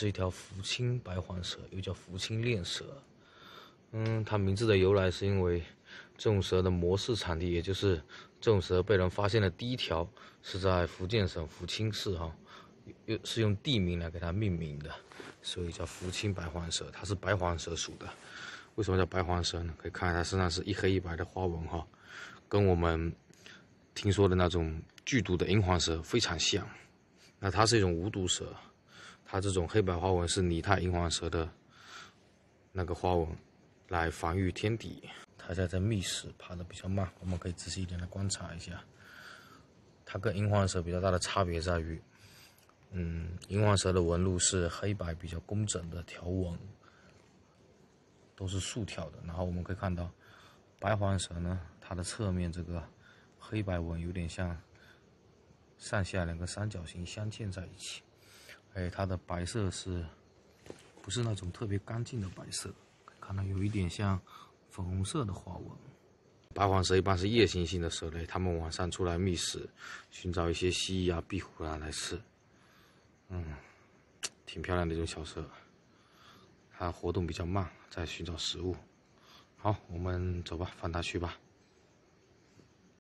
是一条福清白环蛇，又叫福清链蛇。它名字的由来是因为这种蛇的模式产地，也就是这种蛇被人发现的第一条是在福建省福清市是用地名来给它命名的，所以叫福清白环蛇。它是白环蛇属的。为什么叫白环蛇呢？可以看它身上是一黑一白的花纹跟我们听说的那种剧毒的银环蛇非常像。那它是一种无毒蛇，它这种黑白花纹是拟态银环蛇的那个花纹，来防御天敌。它在觅食，爬得比较慢，我们可以仔细一点来观察一下。它跟银环蛇比较大的差别在于，银环蛇的纹路是黑白比较工整的条纹，都是竖条的。然后我们可以看到，白环蛇呢，它的侧面这个黑白纹有点像上下两个三角形相间在一起，而且它的白色不是那种特别干净的白色，看到有一点像粉红色的花纹。白环蛇一般是夜行性的蛇类，它们晚上出来觅食，寻找一些蜥蜴壁虎来吃。挺漂亮的一种小蛇，它活动比较慢，在寻找食物。好，我们走吧，放它去吧。